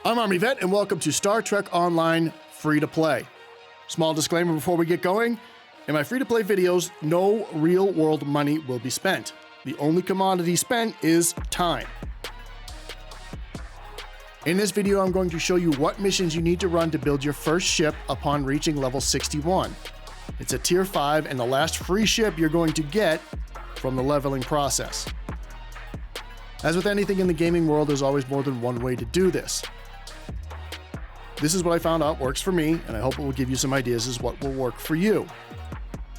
I'm ArmyVet, and welcome to Star Trek Online Free-to-Play. Small disclaimer before we get going. In my free-to-play videos, no real-world money will be spent. The only commodity spent is time. In this video, I'm going to show you what missions you need to run to build your first ship upon reaching level 61. It's a tier 5 and the last free ship you're going to get from the leveling process. As with anything in the gaming world, there's always more than one way to do this. This is what I found out works for me, and I hope it will give you some ideas as what will work for you.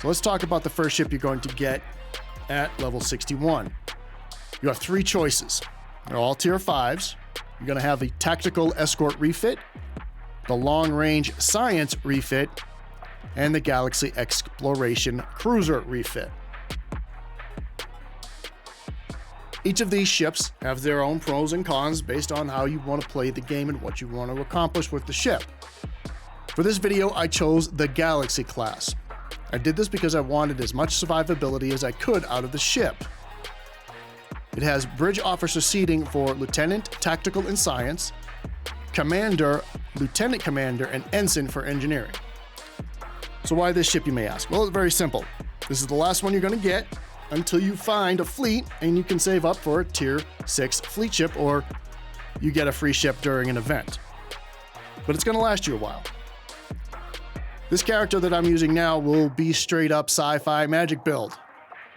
So let's talk about the first ship you're going to get at level 61. You have three choices. They're all tier 5s. You're going to have the Tactical Escort refit, the Long Range Science refit, and the Galaxy Exploration Cruiser refit. Each of these ships have their own pros and cons based on how you want to play the game and what you want to accomplish with the ship. For this video, I chose the Galaxy class. I did this because I wanted as much survivability as I could out of the ship. It has bridge officer seating for Lieutenant, Tactical, and Science, Commander, Lieutenant Commander, and Ensign for Engineering. So why this ship, you may ask? Well, it's very simple. This is the last one you're going to get until you find a fleet and you can save up for a tier 6 fleet ship, or you get a free ship during an event. But it's going to last you a while. This character that I'm using now will be straight up sci-fi magic build.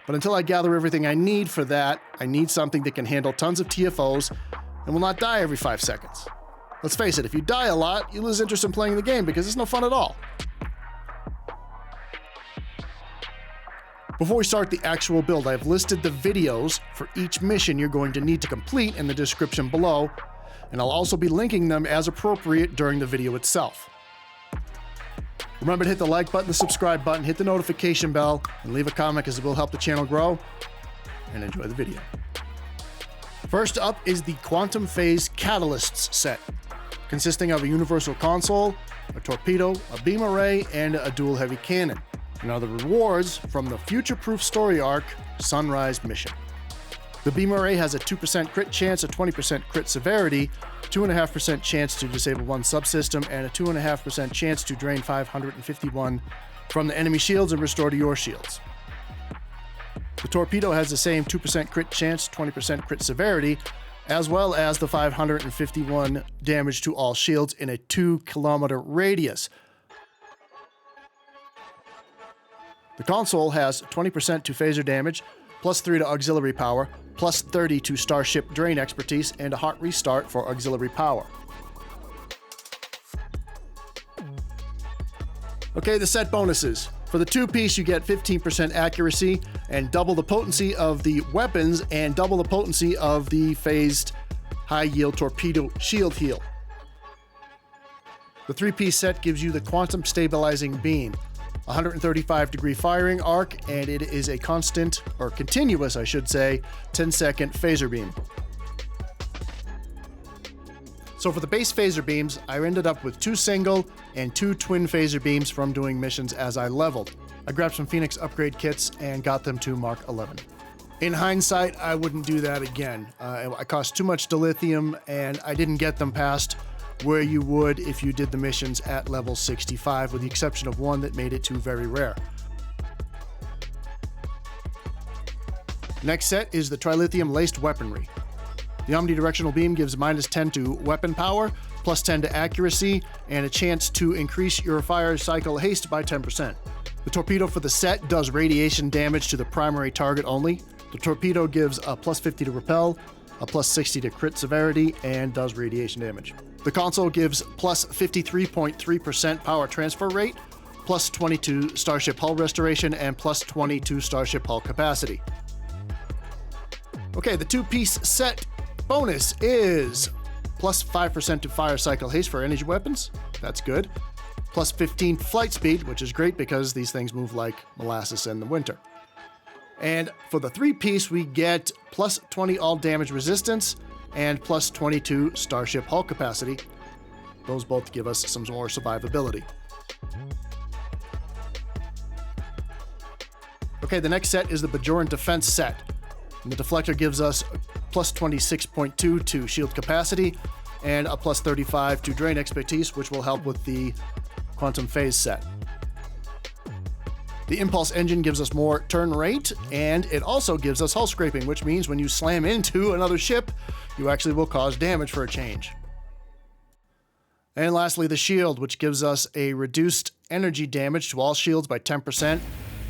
But until I gather everything I need for that, I need something that can handle tons of TFOs and will not die every 5 seconds. Let's face it, if you die a lot, you lose interest in playing the game because it's no fun at all. Before we start the actual build, I've listed the videos for each mission you're going to need to complete in the description below, and I'll also be linking them as appropriate during the video itself. Remember to hit the like button, the subscribe button, hit the notification bell, and leave a comment because it will help the channel grow, and enjoy the video. First up is the Quantum Phase Catalysts set, consisting of a universal console, a torpedo, a beam array, and a dual heavy cannon. And are the rewards from the future-proof story arc Sunrise mission. The beam array has a 2% crit chance, a 20% crit severity, 2.5% chance to disable one subsystem, and a 2.5% chance to drain 551 from the enemy shields and restore to your shields. The torpedo has the same 2% crit chance, 20% crit severity, as well as the 551 damage to all shields in a 2-kilometer radius. The console has 20% to phaser damage, plus 3 to auxiliary power, plus 30 to starship drain expertise, and a hot restart for auxiliary power. Okay, the set bonuses. For the 2-piece, you get 15% accuracy and double the potency of the weapons and double the potency of the phased high-yield torpedo shield heal. The 3-piece set gives you the quantum stabilizing beam, 135-degree firing arc, and it is a constant, or continuous, I should say, 10-second phaser beam. So for the base phaser beams, I ended up with 2 single and 2 twin phaser beams from doing missions as I leveled. I grabbed some Phoenix upgrade kits and got them to Mark 11. In hindsight, I wouldn't do that again. I cost too much dilithium, and I didn't get them past where you would if you did the missions at level 65, with the exception of one that made it to very rare. Next set is the Trilithium-Laced weaponry. The omnidirectional beam gives -10 to weapon power, plus 10 to accuracy, and a chance to increase your fire cycle haste by 10%. The torpedo for the set does radiation damage to the primary target only. The torpedo gives a plus 50 to repel, a plus 60 to crit severity, and does radiation damage. The console gives plus 53.3% power transfer rate, plus 22 starship hull restoration, and plus 22 starship hull capacity. Okay, the 2-piece set bonus is plus 5% to fire cycle haste for energy weapons. That's good. Plus 15 flight speed, which is great because these things move like molasses in the winter. And for the 3-piece, we get plus 20 all damage resistance and plus 22 starship hull capacity. Those both give us some more survivability. Okay, the next set is the Bajoran Defense set. And the deflector gives us plus 26.2 to shield capacity, and a plus 35 to drain expertise, which will help with the quantum phase set. The impulse engine gives us more turn rate, and it also gives us hull scraping, which means when you slam into another ship, you actually will cause damage for a change. And lastly, the shield, which gives us a reduced energy damage to all shields by 10%,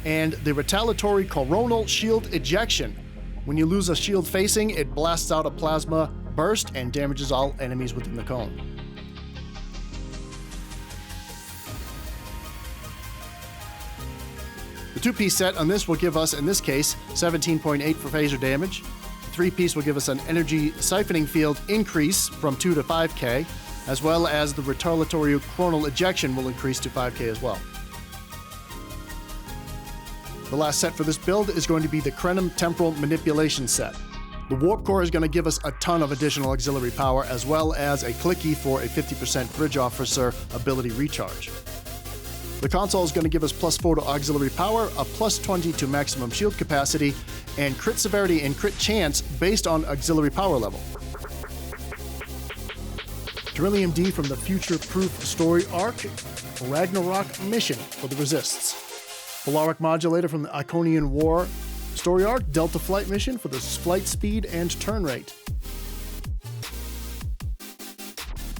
and the retaliatory coronal shield ejection. When you lose a shield facing, it blasts out a plasma burst and damages all enemies within the cone. The 2-piece set on this will give us, in this case, 17.8 for phaser damage. The 3-piece will give us an energy siphoning field increase from 2 to 5k, as well as the retaliatory coronal ejection will increase to 5k as well. The last set for this build is going to be the Crenum Temporal Manipulation set. The Warp Core is going to give us a ton of additional auxiliary power, as well as a clicky for a 50% Bridge Officer ability recharge. The console is going to give us plus 4 to auxiliary power, a plus 20 to maximum shield capacity, and crit severity and crit chance based on auxiliary power level. Trellium D from the future-proof story arc, Ragnarok mission for the Resists. Polaric Modulator from the Iconian War story arc, Delta Flight mission for the flight speed and turn rate.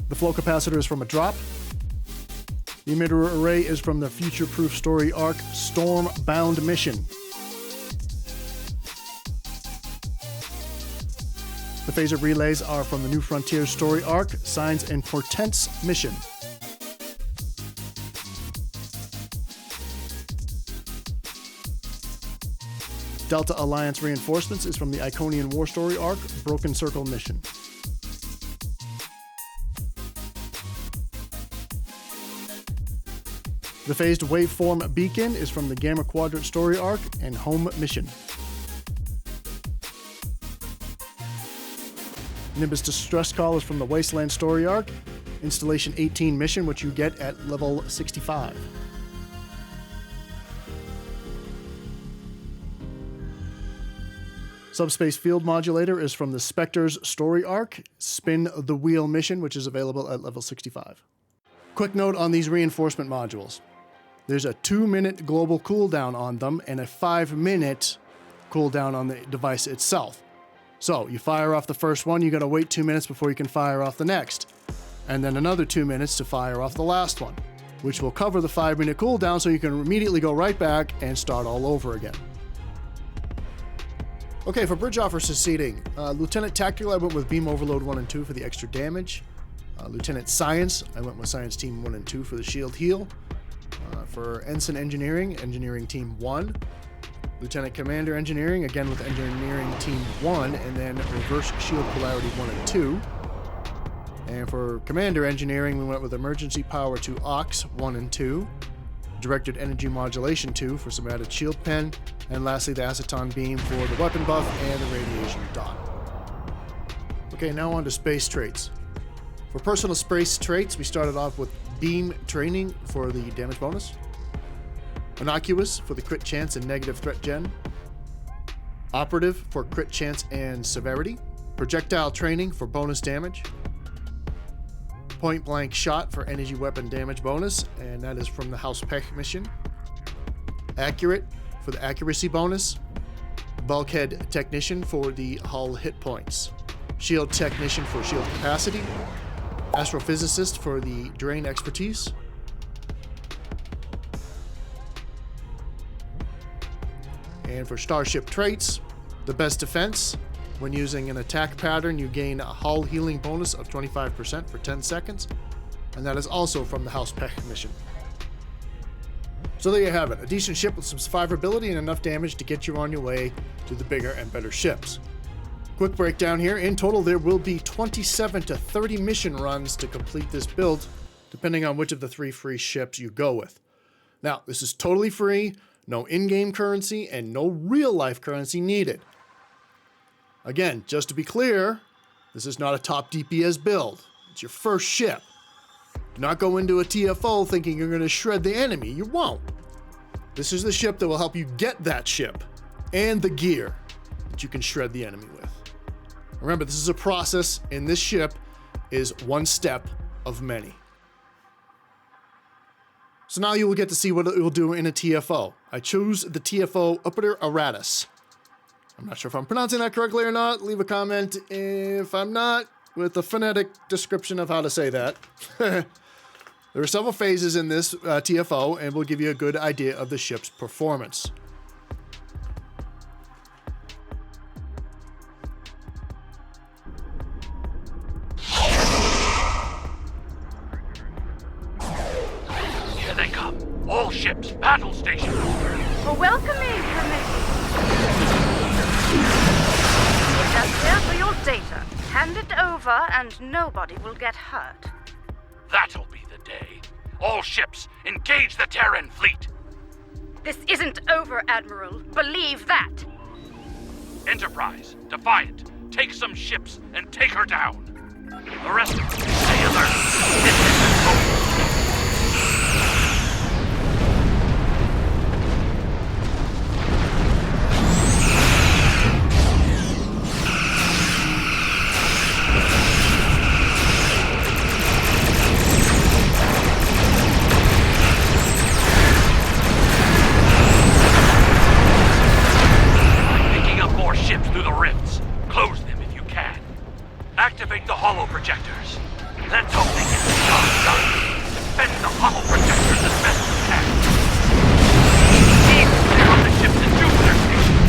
The flow capacitor is from a drop. The emitter array is from the future-proof story arc, Stormbound mission. The phaser relays are from the New Frontier story arc, Signs and Portents mission. Delta Alliance reinforcements is from the Iconian War story arc, Broken Circle mission. The phased Waveform beacon is from the Gamma Quadrant story arc and Home mission. Nimbus Distress Call is from the Wasteland story arc, Installation 18 mission, which you get at level 65. Subspace Field Modulator is from the Spectres story arc, Spin the Wheel mission, which is available at level 65. Quick note on these reinforcement modules. There's a 2-minute global cooldown on them and a 5-minute cooldown on the device itself. So you fire off the first one, you gotta wait 2 minutes before you can fire off the next. And then another 2 minutes to fire off the last one, which will cover the 5-minute cooldown so you can immediately go right back and start all over again. Okay, for Bridge Officer seating, Lieutenant Tactical, I went with Beam Overload 1 and 2 for the extra damage. Lieutenant Science, I went with Science Team 1 and 2 for the shield heal. For Ensign Engineering, Engineering Team 1. Lieutenant Commander Engineering, again with Engineering Team 1, and then Reverse Shield Polarity 1 and 2. And for Commander Engineering, we went with Emergency Power to Ox 1 and 2. Directed Energy Modulation 2 for some added shield pen. And lastly, the Aceton Beam for the weapon buff and the radiation dot. Okay, now on to space traits. For personal space traits, we started off with Beam Training for the damage bonus, Innocuous for the crit chance and negative threat gen, Operative for crit chance and severity, Projectile Training for bonus damage, Point Blank Shot for energy weapon damage bonus, and that is from the House Pegh mission, Accurate for the accuracy bonus, Bulkhead Technician for the hull hit points, Shield Technician for shield capacity, Astrophysicist for the drain expertise, and for Starship traits, the best defense. When using an attack pattern, you gain a hull healing bonus of 25% for 10 seconds, and that is also from the House Pegh mission. So there you have it, a decent ship with some survivability and enough damage to get you on your way to the bigger and better ships. Quick breakdown here. In total, there will be 27 to 30 mission runs to complete this build, depending on which of the 3 free ships you go with. Now, this is totally free, no in-game currency, and no real-life currency needed. Again, just to be clear, this is not a top DPS build. It's your first ship. Do not go into a TFO thinking you're going to shred the enemy. You won't. This is the ship that will help you get that ship and the gear that you can shred the enemy with. Remember, this is a process in this ship, is one step of many. So now you will get to see what it will do in a TFO. I choose the TFO Upper Aratus. I'm not sure if I'm pronouncing that correctly or not. Leave a comment if I'm not, with a phonetic description of how to say that. There are several phases in this TFO, and will give you a good idea of the ship's performance. Here they come. All ships, battle stations. For welcoming permission. Just here for your data. Hand it over and nobody will get hurt. That'll be the day. All ships, engage the Terran fleet. This isn't over, Admiral. Believe that. Enterprise, Defiant, take some ships and take her down. The rest of you, stay alert. This isn't over. Through the rifts. Close them if you can. Activate the holo projectors. Let's hope they get the job done. Defend the holo projectors as best you can. Keep clear on the ships and Jupiter station.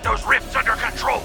Those rifts under control!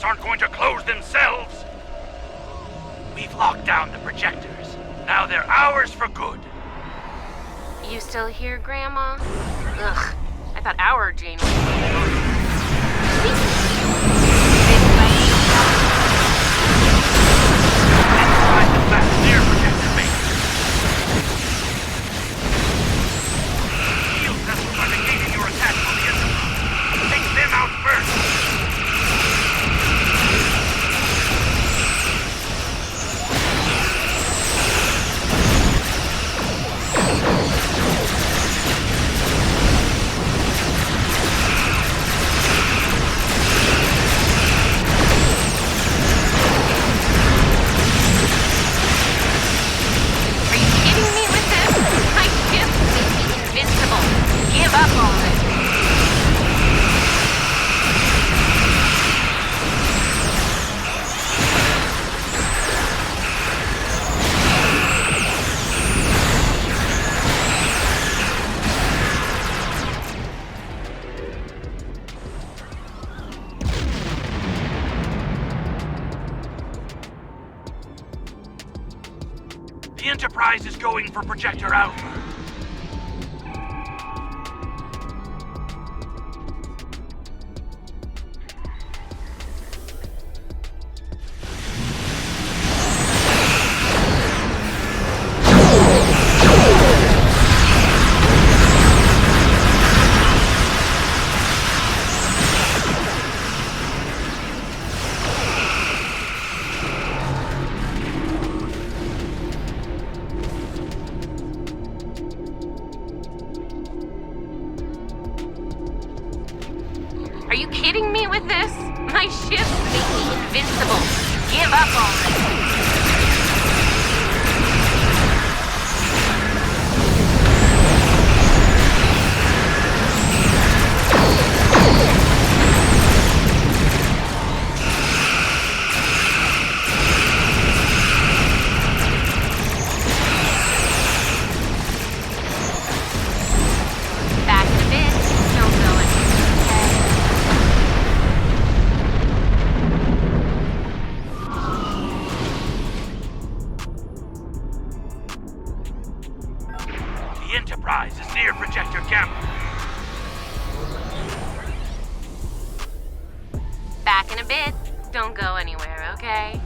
aren't going to close themselves. We've locked down the projectors. Now they're ours for good. You still here, Grandma? Ugh, I thought our Jane was Try to fast their projector base. Shield vessels are negating your attack on the Enterprise. Take them out first. The Enterprise is going for Projector Alpha. Are you kidding me with this? My ships make me invincible. Give up already. Back in a bit. Don't go The Enterprise is near Projector Gamma. Back in a bit. Don't go anywhere, okay?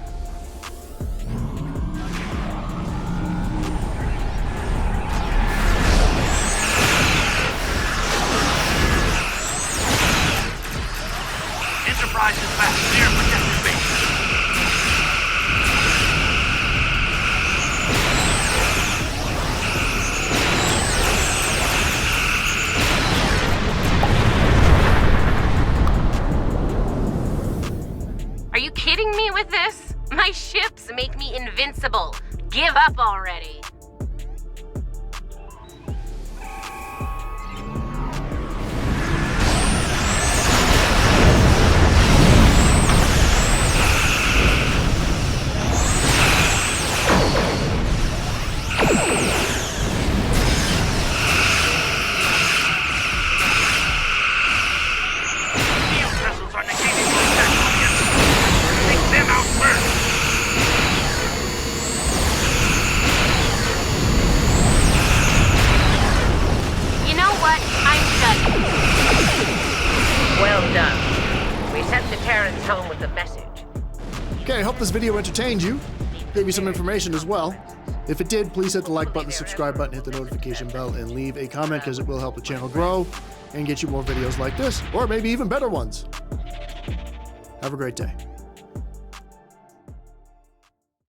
Enterprise is back near Projector Base. Are you kidding me with this? My ships make me invincible. Give up already. Shield vessels are negating your attack on the Enterprise. Take them out first. You know what? I'm done. Well done. We sent the Terrans home with a message. Okay, I hope this video entertained you, gave you some information as well. If it did, please hit the like button, the subscribe button, hit the notification bell, and leave a comment because it will help the channel grow and get you more videos like this, or maybe even better ones. Have a great day.